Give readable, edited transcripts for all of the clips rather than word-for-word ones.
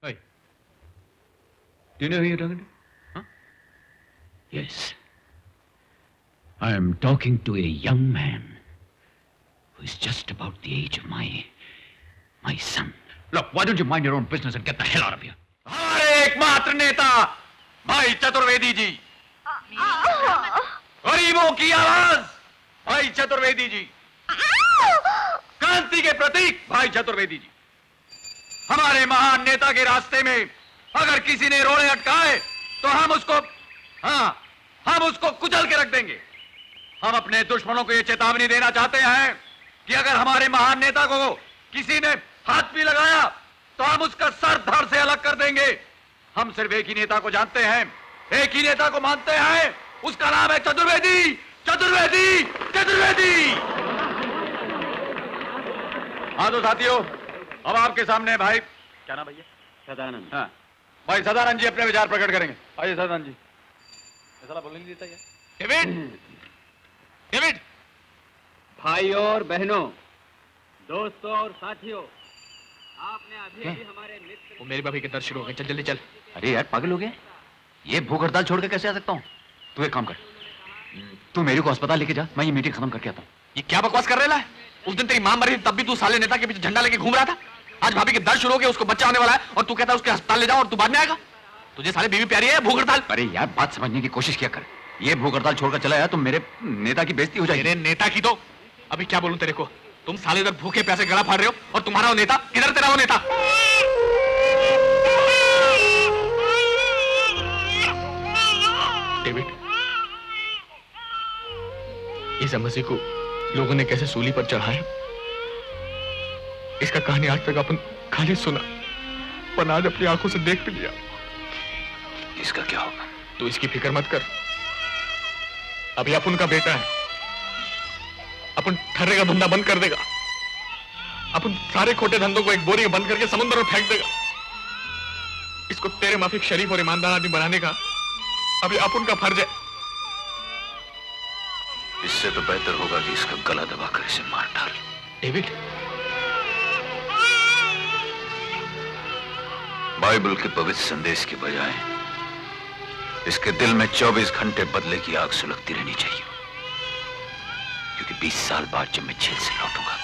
Hey, do you know who you're talking to? Huh? Yes. I am talking to a young man who is just about the age of my son. Look, why don't you mind your own business and get the hell out of here? हमारे एकमात्र नेता भाई चतुर्वेदी जी, गरीबों की आवाज भाई चतुर्वेदी जी, क्रांति के प्रतीक भाई चतुर्वेदी जी। हमारे महान नेता के रास्ते में अगर किसी ने रोड़े अटकाए तो हम उसको कुचल के रख देंगे। हम अपने दुश्मनों को यह चेतावनी देना चाहते हैं कि अगर हमारे महान नेता को किसी ने हाथ भी लगाया तो हम उसका सर धड़ से अलग कर देंगे। हम सिर्फ एक ही नेता को जानते हैं, एक ही नेता को मानते हैं, उसका नाम है चतुर्वेदी, चतुर्वेदी, चतुर्वेदी। हाँ तो साथियों, अब आपके सामने भाई, क्या नाम भैया? सदानंद। हाँ भाई सदानंद जी अपने विचार प्रकट करेंगे। आइए सदानंद जी। ऐसा बोलने नहीं देता क्या? David, David. भाइयों और बहनों, दोस्तों और साथियों, आपने अभी भी हमारे मित्र। वो मेरी भाभी के दर्द शुरू हो गए, चल जल्दी चल। अरे यार पागल हो गया? ये भूख हड़ताल छोड़ के कैसे आ सकता हूँ? तू एक काम कर, तू मेरे को अस्पताल लेके जा, मैं ये मीटिंग खत्म करके आता हूँ। ये क्या बकवास कर रहा है? उस दिन तेरी मां मरी थी तब भी तू साले नेता के पीछे झंडा लेके घूम रहा था। आज भाभी के दर्द शुरू हो गए, उसको बच्चा होने वाला है और तू कहता है उसके अस्पताल ले जाओ और तू बाद में आएगा। तुझे साले बीवी प्यारी है भूख हड़ताल? अरे यार बात समझने की कोशिश किया कर। ये भूख हड़ताल छोड़कर चला आया तो मेरे नेता की बेइज्जती हो जाएगी। मेरे नेता की तो अभी क्या बोलूं तेरे को? तुम साले इधर भूखे प्यासे गला फाड़ रहे हो और तुम्हारा वो नेता, किधर तेरा वो नेता? डेविड, इस मसीह को लोगों ने कैसे सूली पर चढ़ाया, इसका कहानी आज तक अपन खाली सुना, पर आज अपनी आंखों से देख भी लिया। इसका क्या होगा? तू इसकी फिक्र मत कर। अभी अपन का बेटा है, अपन ठर्रे का धंधा बंद कर देगा, अपन सारे खोटे धंधों को एक बोरी में बंद करके समुद्र में फेंक देगा। इसको तेरे माफिक शरीफ और ईमानदार आदमी बनाने का अभी अपन का फर्ज है। इससे तो बेहतर होगा कि इसका गला दबाकर इसे मार डाल। डेविड, बाइबल के पवित्र संदेश के बजाय इसके दिल में 24 घंटे बदले की आग सुलगती रहनी चाहिए, क्योंकि 20 साल बाद जब मैं जेल से लौटूंगा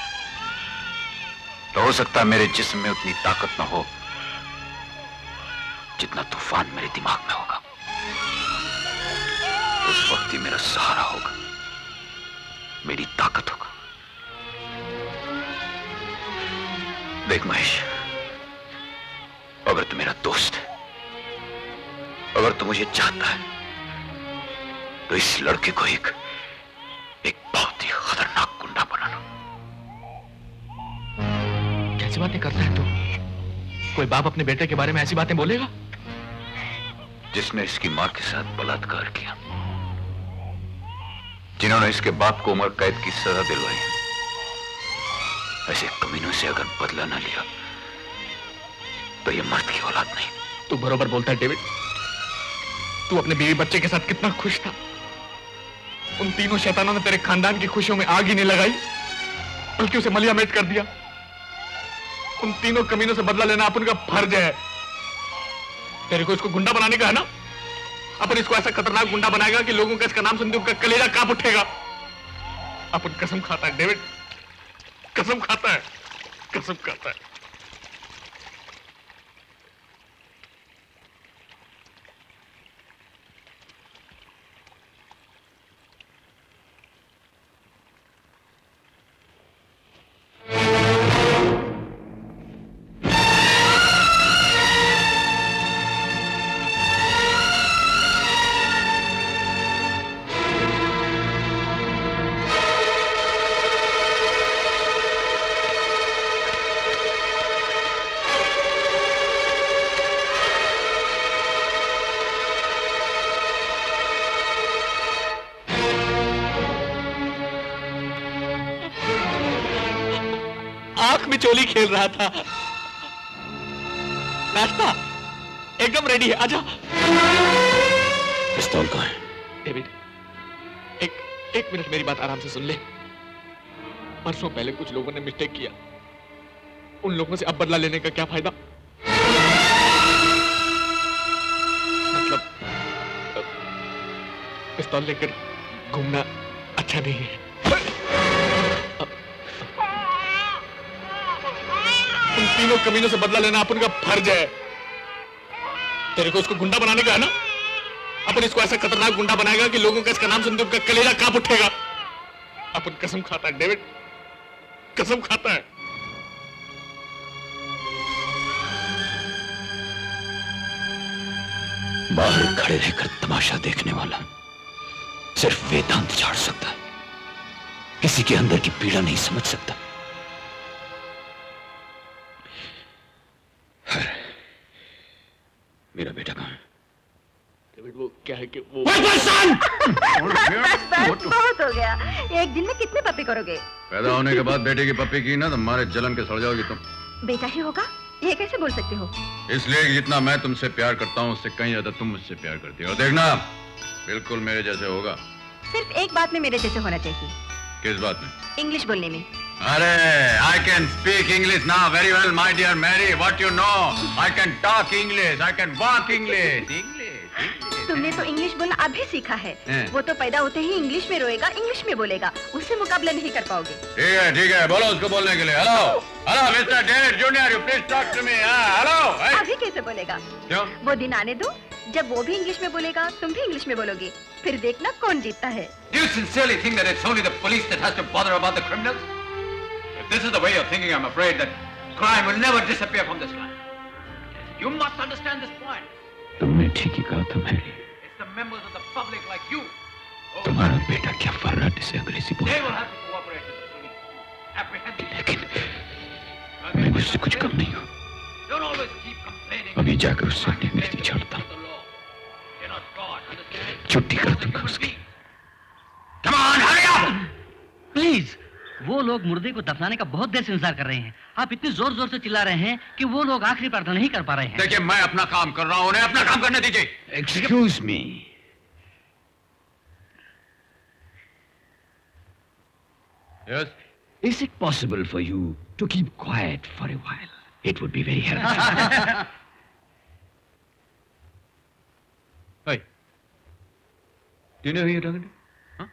तो हो सकता है मेरे जिस्म में उतनी ताकत ना हो जितना तूफान मेरे दिमाग में होगा। उस वक्त ही मेरा सहारा होगा, मेरी ताकत होगा। देख महेश, अगर तू मेरा दोस्त है, अगर तू मुझे चाहता है तो इस लड़के को एक बहुत ही खतरनाक गुंडा बनाना। कैसी बातें करता है तू? कोई बाप अपने बेटे के बारे में ऐसी बातें बोलेगा? जिसने इसकी मां के साथ बलात्कार किया, जिन्होंने इसके बाप को उम्र कैद की सजा दिलवाई, ऐसे कमीनों से अगर बदला ना लिया तो ये मर्द की औलाद नहीं। तू बरोबर बोलता है डेविड। तू अपने बीवी बच्चे के साथ कितना खुश था। उन तीनों शैतानों ने तेरे खानदान की खुशियों में आग ही नहीं लगाई, बल्कि उसे मलिया मेट कर दिया। उन तीनों कमीनों से बदला लेना अपन का फर्ज है। तेरे को इसको गुंडा बनाने का है ना? अपन इसको ऐसा खतरनाक गुंडा बनाएगा कि लोगों का इसका नाम सुनते उनका कलेजा कांप उठेगा। अपन कसम खाता है डेविड, कसम खाता है, कसम खाता है। चोली खेल रहा था। नाश्ता एकदम रेडी है, आजा। पिस्तौल कहाँ है? डेविड, एक मिनट मेरी बात आराम से सुन ले। परसों पहले कुछ लोगों ने मिस्टेक किया, उन लोगों से अब बदला लेने का क्या फायदा? पिस्तौल लेकर घूमना अच्छा नहीं है। उन तीनों कमीनों से बदला लेना अपन का फर्ज है। तेरे को उसको गुंडा बनाने का है ना? अपन इसको ऐसा खतरनाक गुंडा बनाएगा कि लोगों का इसका नाम सुनते उनका कलेजा कांप उठेगा। अपन कसम खाता है डेविड, कसम खाता है। बाहर खड़े रहकर तमाशा देखने वाला सिर्फ वेदांत झाड़ सकता है, किसी के अंदर की पीड़ा नहीं समझ सकता। मेरा बेटा कहां है? डेविड वो क्या है कि वो बस बहुत हो गया। एक दिन में कितने पप्पी करोगे? पैदा होने के बाद बेटे की पप्पी की ना तो मारे जलन के सड़ जाओगी तुम। बेटा ही होगा, ये कैसे बोल सकते हो? इसलिए कि जितना मैं तुमसे प्यार करता हूँ उससे कहीं ज्यादा तुम मुझसे प्यार करती हो। और देखना बिल्कुल मेरे जैसे होगा। सिर्फ एक बात में मेरे जैसे होना चाहिए। किस बात में? इंग्लिश बोलने में। अरे I can speak English now very well, my dear Mary. What you know? I can talk English. I can walk English. तुमने तो इंग्लिश बोलना अभी सीखा है। हैं। वो तो पैदा होते ही इंग्लिश में रोएगा, इंग्लिश में बोलेगा, उससे मुकाबला नहीं कर पाओगे। ठीक है, बोलो उसको बोलने के लिए। Hello hello mister David junior, you please talk to me. Hello. अभी कैसे बोलेगा? क्यों? वो दिन आने दो जब वो भी इंग्लिश में बोलेगा, तुम भी इंग्लिश में बोलोगे, फिर देखना कौन जीतता है। Do you sincerely think that it's only the police that has to bother about the criminals? If this is the way you're thinking, I'm afraid that crime will never disappear from this land. You must understand this point. तुमने ठीक ही कहा था Mary. It's the members of the public like you. तुम्हारा बेटा क्या फर्राटे से अंग्रेजी बोल रहा है? They will have to cooperate with the police. Apprehend them. लेकिन मैं मुझसे कुछ कम नहीं हूँ। Don't always keep complaining. अभी जाकर उससे अंग्रेजी छाड़ता हूँ। छुट्टी कर दूंगा उसकी। Come on, hurry up! Please, वो लोग मुर्दे को दफनाने का बहुत देर से इंतजार कर रहे हैं। आप इतनी जोर जोर से चिल्ला रहे हैं कि वो लोग आखिरी प्रार्थना नहीं कर पा रहे हैं। देखिए मैं अपना काम कर रहा हूँ, उन्हें अपना काम करने दीजिए। Excuse me. Yes. Is it possible for you to keep quiet for a while? It would be very helpful. Hey. Do you know who you're talking to? Huh?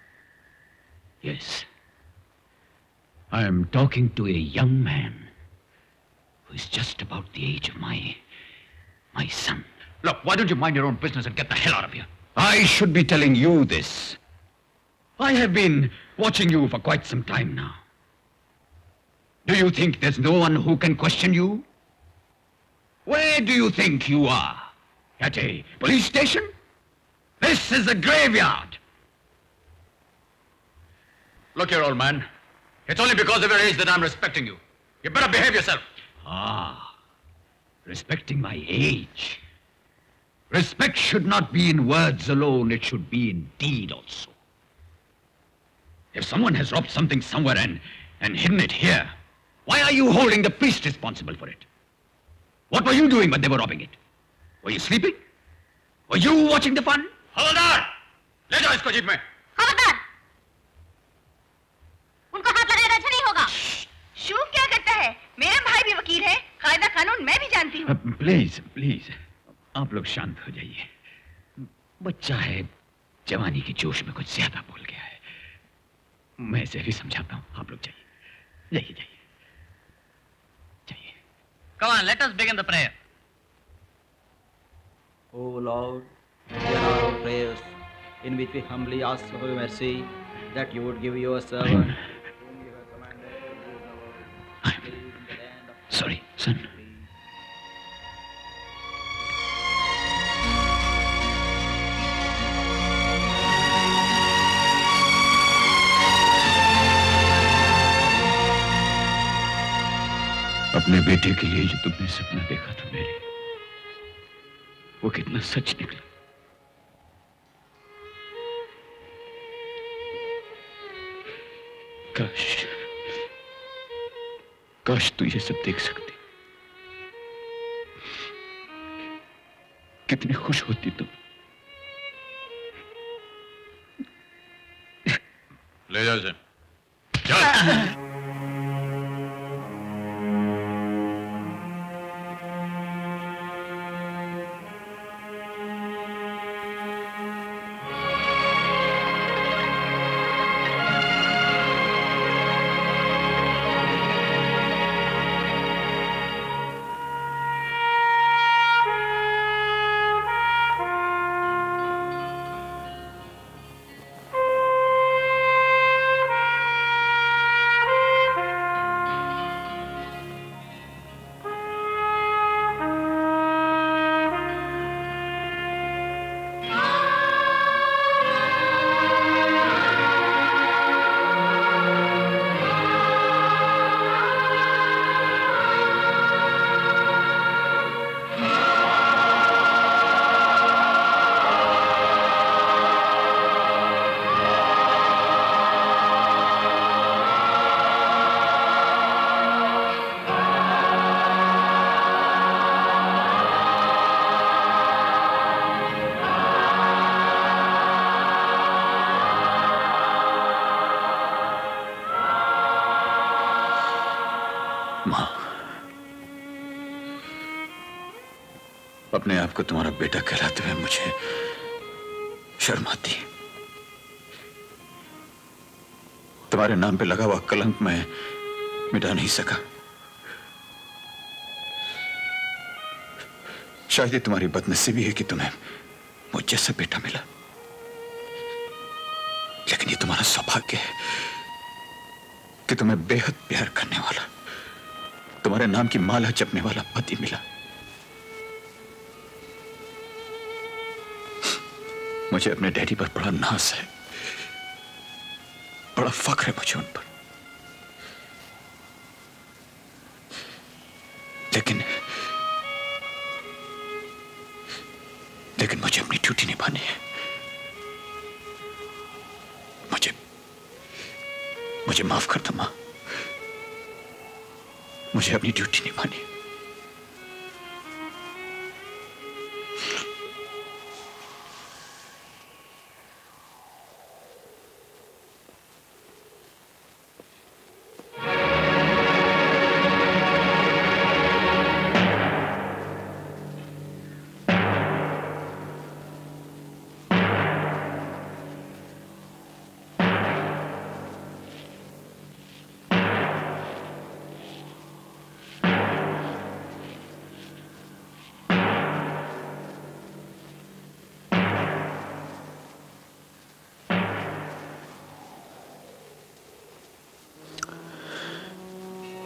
Yes. I am talking to a young man who is just about the age of my son. Look, why don't you mind your own business and get the hell out of here? I should be telling you this. I have been watching you for quite some time now. Do you think there's no one who can question you? Where do you think you are? At a police station? This is a graveyard. Look here, old man. It's only because of your age that I'm respecting you. You better behave yourself. Ah, respecting my age. Respect should not be in words alone, it should be in deed also. If someone has robbed something somewhere and hidden it here, why are you holding the priest responsible for it? What were you doing when they were robbing it? Were you sleeping? Were you watching the fun? हवलदार, ले जाओ इसको jeep में। खबरदार, उनको हाथ लगाना अच्छा नहीं होगा। शू क्या करता है? मेरा भाई भी वकील है, कायदा कानून मैं भी जानती हूँ। प्लीज प्लीज आप लोग शांत हो जाइए। बच्चा है, जवानी के जोश में कुछ ज्यादा बोल गया है। मैं इसे भी समझाता हूँ। आप लोग जाइए जाइए जाइए जाइए। Come on, let us begin the prayer. O Lord, hear our prayers, in which we humbly ask for your mercy, that you would give your servant whom you have commanded to rule the world, I'm to live in the land of sorry, son. अपने बेटे के लिए जो तुमने सपना देखा था मेरे, वो कितना सच निकला। काश काश तू ये सब देख सकती। कितनी खुश होती तुम। ले जाओ इसे। जाओ। अपने आप को तुम्हारा बेटा कहलाते हुए मुझे शर्म आती है। तुम्हारे नाम पे लगा हुआ कलंक मैं मिटा नहीं सका। शायद ये तुम्हारी बदनसीबी है कि तुम्हें मुझ जैसा बेटा मिला, लेकिन ये तुम्हारा सौभाग्य है कि तुम्हें बेहद प्यार करने वाला, तुम्हारे नाम की माला जपने वाला पति मिला। मुझे अपने डैडी पर बड़ा नाज है, बड़ा फख्र है मुझे उन पर, लेकिन मुझे अपनी ड्यूटी निभानी है। मुझे माफ कर दो मां, मुझे अपनी ड्यूटी निभानी है।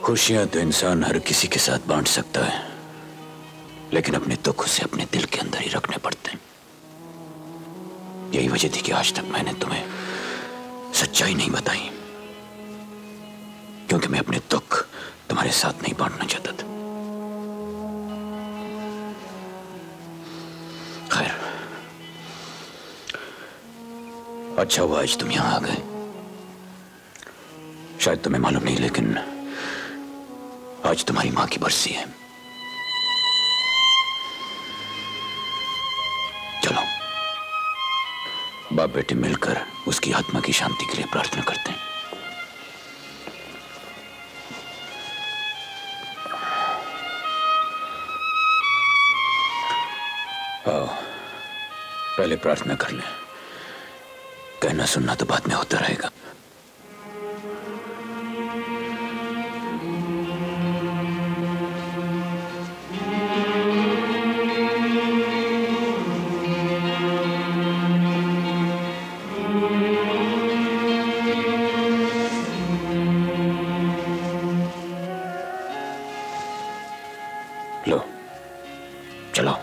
खुशियां तो इंसान हर किसी के साथ बांट सकता है, लेकिन अपने दुख उसे अपने दिल के अंदर ही रखने पड़ते हैं। यही वजह थी कि आज तक मैंने तुम्हें सच्चाई नहीं बताई, क्योंकि मैं अपने दुख तुम्हारे साथ नहीं बांटना चाहता था। खैर, अच्छा हुआ आज तुम यहां आ गए। शायद तुम्हें मालूम नहीं, लेकिन आज तुम्हारी मां की बरसी है। चलो बाप बेटे मिलकर उसकी आत्मा की शांति के लिए प्रार्थना करते हैं। आओ, पहले प्रार्थना कर लें। कहना सुनना तो बाद में होता रहेगा। लो चलो।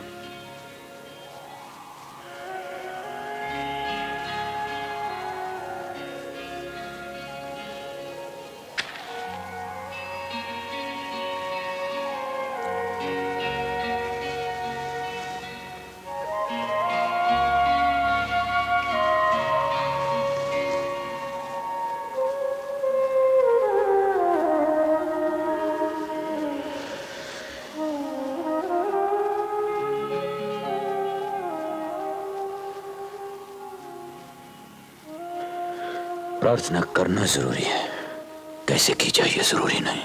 प्रार्थना करना जरूरी है, कैसे की जाए ये जरूरी नहीं।